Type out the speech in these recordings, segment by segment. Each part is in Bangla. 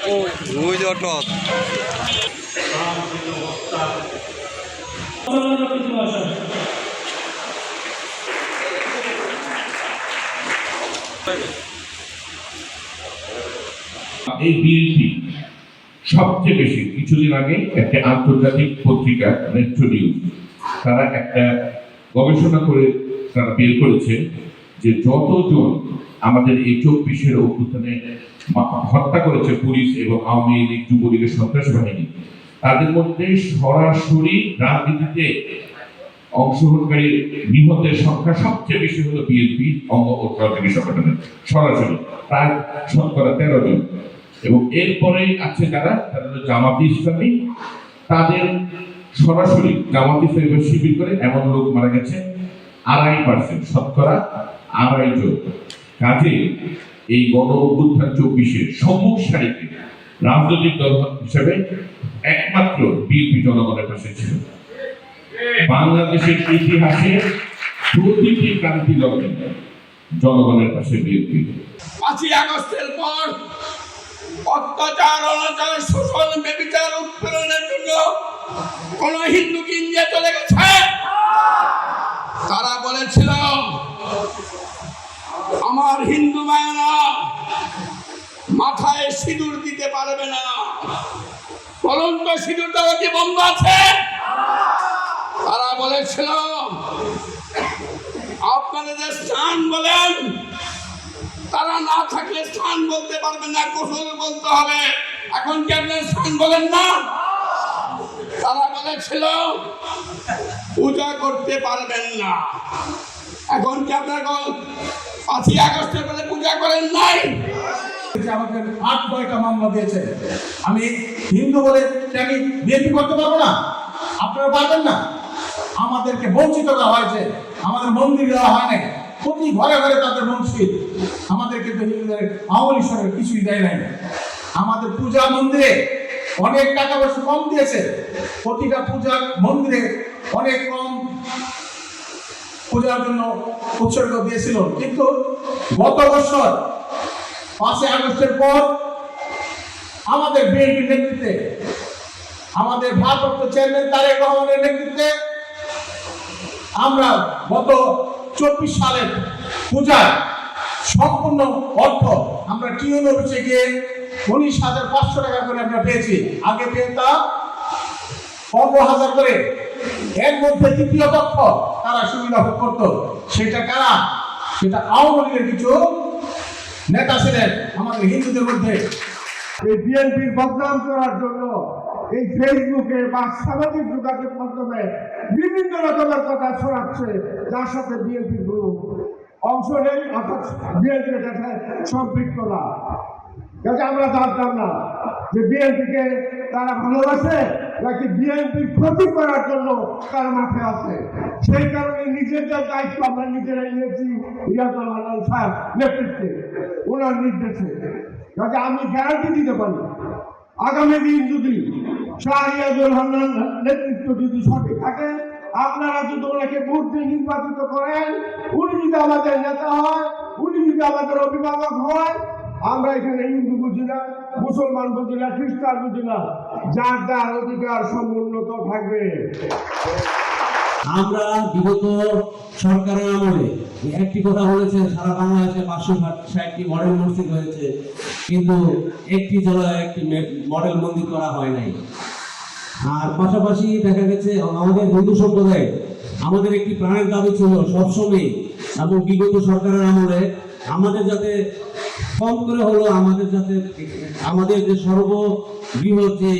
ওই যে অটো এই বিএনপি সবচেয়ে বেশি কিছুদিন আগে একটা আন্তর্জাতিক পত্রিকা নেত্র নিউজ তারা একটা গবেষণা করে তারা বের করেছে যে যতজন আমাদের এই 24-এর অভ্যুত্থানে হত্যা করেছে পুলিশ এবং আওয়ামী লীগ যুবলীগের সন্ত্রাস বাহিনী, তাদের মধ্যে সরাসরি রাজনীতিতে অংশগ্রহণকারী নিহতের সংখ্যা সবচেয়ে বেশি হলো বিএনপি অঙ্গ ও সহযোগী সংগঠনের, সরাসরি প্রায় 13 জন। এবং এরপরে আছে যারা জামাতে ইসলামী, তাদের সরাসরি জামাতে ইসলামী শিবির করে এমন লোক মারা গেছে 2.5%, 2.5 জন। কাজে এই গণ অভ্যুত্থান 24-এর সম্মুখ সারিতে রাজনৈতিক দল হিসেবে একমাত্র বিএনপি জনগণের পাশে ছিল। বাংলাদেশের ইতিহাসে প্রতিটি ক্রান্তি লগ্নে জনগণের পাশে বিএনপি। 5ই আগস্টের পর অত্যাচার, অনাচার, শোষণ, ব্যভিচার, উৎপীড়নের জন্য কোন হিন্দু কি ইন্ডিয়া চলে গেছে? তারা বলেছিল আমার হিন্দু মায়েরা মাথায় সিঁদুর দিতে পারবে না। বলুন তো, সিঁদুর দেওয়া কি বন্ধ আছে? তারা বলেছিল আপনারা যে স্থান বলেন, তারা না থাকলে স্থান বলতে পারবেন না, গোসল বলতে হবে। এখন কি আপনার স্থান বলেন না? তারা বলেছিল পূজা করতে পারবেন না। এখন কি আপনার 5ই আগস্টের পরে পূজা করেন নাই? আমাকে 8-9টা মামলা দিয়েছে। আমি হিন্দু বলে আমি বিএনপি করতে পারবো না? আপনারা পারবেন না? আমাদেরকে বঞ্চিত করা হয়েছে, আমাদের মন্দির দেওয়া হয় নাই, প্রতি ঘরে ঘরে তাদের মসজিদ। আমাদের কিন্তু হিন্দুদের আওয়ামী লীগ সরকার কিছুই দেয় নাই। আমাদের পূজা মন্দিরে অনেক টাকা পয়সা কম দিয়েছে, প্রতিটা পূজা মন্দিরে অনেক কম পূজার জন্য উৎসর্গ দিয়েছিল। কিন্তু গত বছর 5ই আগস্টের পর আমাদের বিএনপির নেতৃত্বে, আমাদের ভারপ্রাপ্ত চেয়ারম্যান তারেক রহমানের নেতৃত্বে আমরা গত 24 সালের পূজার সম্পূর্ণ অর্থ আমরা টিউন অফিসে গিয়ে 19,500 টাকা করে আমরা পেয়েছি। আগে পেতাম 15,000 করে। এর মধ্যে তৃতীয় পক্ষ তারা সুবিধা ভোগ করত। সেটা কারা? সেটা আওয়ামী লীগের কিছু নেতা ছিলেন আমাদের হিন্দুদের মধ্যে। এই বিএনপির বদনাম করার জন্য এই ফেসবুকে বা সামাজিক যোগাযোগ মাধ্যমে বিভিন্ন রকমের কথা ছড়াচ্ছে, যার সাথে বিএনপির কোনো অংশ নেই, অর্থাৎ বিএনপির কাছে সম্পৃক্ত না। কাজে আমরা জানতাম না যে বিএনপিকে তারা ভালোবাসে নাকি বিএনপির ক্ষতি করার জন্য তার মাঠে আছে। সেই কারণে নিজেদের দায়িত্ব আমরা নিজেরাই নিয়েছি রিয়াজুল হান্নান স্যার নেতৃত্বে, ওনার নির্দেশে। কাজে আমি গ্যারান্টি দিতে পারি, আগামী দিন যদি শাহ রিয়াজুল হান্নান নেতৃত্ব যদি সঠিক থাকে, আপনারা যদি ওনাকে ভোট দিয়ে নির্বাচিত করেন, উনি যদি আমাদের নেতা হয়, উনি যদি আমাদের অভিভাবক হয়, আমরা এখানে হিন্দু বুঝি না, মুসলমান বুঝি না, খ্রিস্টান বুঝি না, যার যার অধিকার সমুন্নত থাকবে। আমরা বিগত সরকারের আমলে একটি কথা বলেছে, সারা বাংলাদেশে 560টি মডেল মসজিদ হয়েছে, কিন্তু একটি জেলায় একটি মডেল মন্দির করা হয় নাই। আর পাশাপাশি দেখা গেছে আমাদের হিন্দু সম্প্রদায়, আমাদের একটি প্রাণের দাবি ছিল সবসময়, এবং বিগত সরকারের আমলে আমাদের যাতে কম করে হলো আমাদের যে সর্ববৃহৎ যে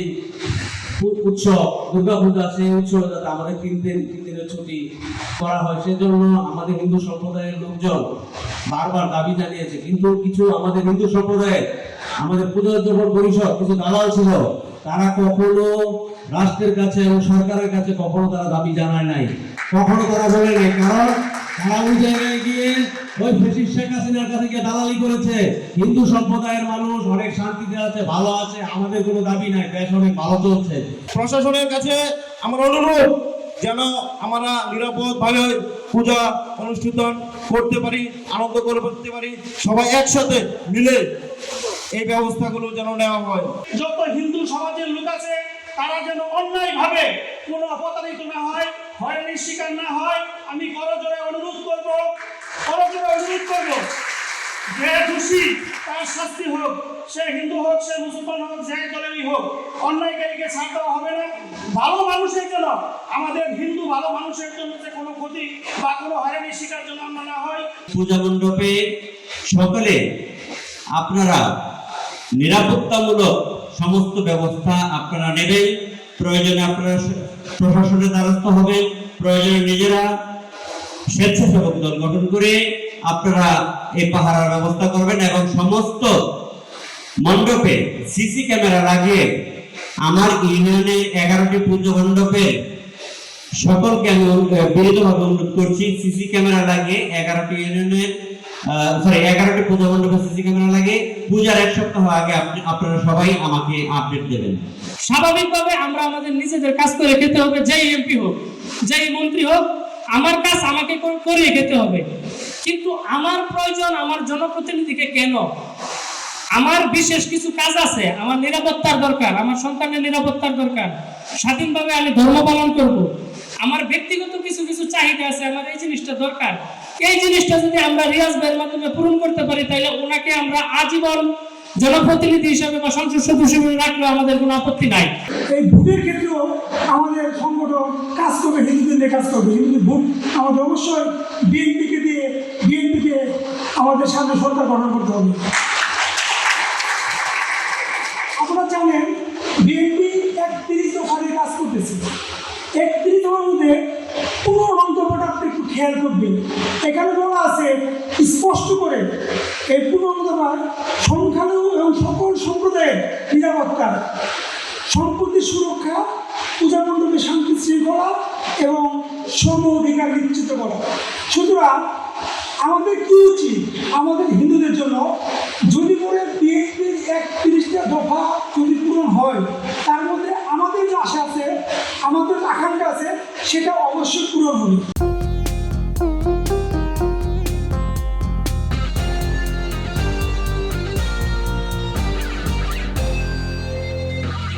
উৎসব দুর্গা পূজা, সেই উৎসবে যাতে আমাদের 3 দিনের ছুটি করা হয়, সেজন্য আমাদের হিন্দু সম্প্রদায়ের লোকজন বারবার দাবি জানিয়েছে। কিন্তু কিছু আমাদের হিন্দু সম্প্রদায়ের, আমাদের পূজা পরিষদ কিছু দালাল ছিল, তারা কখনো রাষ্ট্রের কাছে এবং সরকারের কাছে কখনো তারা দাবি জানায় নাই, কখনো তারা বলে নাই। কারণ তারা ওই জায়গায় গিয়ে ওই ফ্যাসিস্ট শেখ হাসিনার কাছে গিয়ে দালালি করেছে। হিন্দু সম্প্রদায়ের মানুষ অনেক শান্তিতে আছে, ভালো আছে, আমাদের কোনো দাবি নাই, দেশ অনেক ভালো চলছে। প্রশাসনের কাছে আমার অনুরোধ যেন আমরা নিরাপদভাবে পূজা অনুষ্ঠান করতে পারি, আনন্দ করতে পারি, সবাই একসাথে মিলে এই ব্যবস্থাগুলো যেন নেওয়া হয়। যত হিন্দু সমাজের লোক আছে তারা যেন অন্যায়ভাবে কোনো অপতারিত না হয়, হয়রানির শিকার না হয়। আমি করজোড়ে অনুরোধ করব যে দোষী তার শাস্তি হোক, সে হিন্দু হোক, সে মুসলমান হোক, যে দলেরই হোক, অন্যায়কারীকে ছাড় দেওয়া হবে না। ভালো মানুষের জন্য, আমাদের হিন্দু ভালো মানুষের জন্য যে কোনো ক্ষতি বা কোনো হয়রানির শিকার যেন আমরা না হয়। পূজা মণ্ডপে সকলে আপনারা নিরাপত্তামূলক সমস্ত ব্যবস্থা আপনারা নেবেন। প্রয়োজনে আপনারা প্রশাসনের দ্বারস্থ হবেন, প্রয়োজনে নিজেরা স্বেচ্ছাসেবক দল গঠন করে আপনারা এই পাহারার ব্যবস্থা করবেন এবং সমস্ত মণ্ডপে সিসি ক্যামেরা লাগিয়ে আমার ইউনিয়নে 11টি পুজো মণ্ডপে সকলকে আমি বিনীতভাবে অনুরোধ করছি, সিসি ক্যামেরা লাগিয়ে 11টি ইউনিয়নের 11টি পুজো মণ্ডপে সিসি ক্যামেরা লাগিয়ে পূজার 1 সপ্তাহ আগে আপনারা সবাই আমাকে আপডেট দেবেন। স্বাভাবিকভাবে আমরা আমাদের নিজেদের কাজ করে খেতে হবে, যেই এমপি হোক, যেই মন্ত্রী হোক, আমার কাজ আমাকে করে খেতে হবে। কিন্তু আমার প্রয়োজন আমার জনপ্রতিনিধিকে কেন? আমার বিশেষ কিছু কাজ আছে, আমার নিরাপত্তার দরকার, আমার সন্তানের নিরাপত্তার দরকার, স্বাধীনভাবে আমি ধর্ম পালন করব, আমার ব্যক্তিগত কিছু কিছু চাহিদা আছে, আমার এই জিনিসটা দরকার। এই জিনিসটা যদি আমরা রিয়াজ ভাইয়ের মাধ্যমে পূরণ করতে পারি, তাহলে ওনাকে আমরা আজীবন জনপ্রতিনিধি হিসাবে বা সংসদ সদস্য হিসেবে রাখলেও আমাদের কোনো আপত্তি নাই। এই ভোটের ক্ষেত্রেও আমাদের সংগঠন কাজ করবে, হিন্দুদের নিয়ে কাজ করবে। কিন্তু ভোট আমাদের অবশ্যই বিএনপিকে আমাদের সামনে সরকার গঠন করতে হবে। আপনারা জানেন বিএনপি 31 দফারে কাজ করতেছে। 31 দফার মধ্যে পুরো মন্তব্যটা আপনি একটু খেয়াল করবেন। এখানে বলা আছে স্পষ্ট করে এই পুরো দফার সংখ্যালঘু এবং সকল সম্প্রদায়ের নিরাপত্তা, সম্পত্তির সুরক্ষা, পূজা মণ্ডপে শান্তি শৃঙ্খলা এবং সম অধিকার নিশ্চিত করা। সুতরাং আমাদের কি উচিত? আমাদের হিন্দুদের জন্য যদি করে বিএনপির 31টা দফা যদি পূরণ হয়, তার মধ্যে আমাদের যে আশা আছে, আমাদের আকাঙ্ক্ষা আছে, সেটা অবশ্যই পূরণ হবে।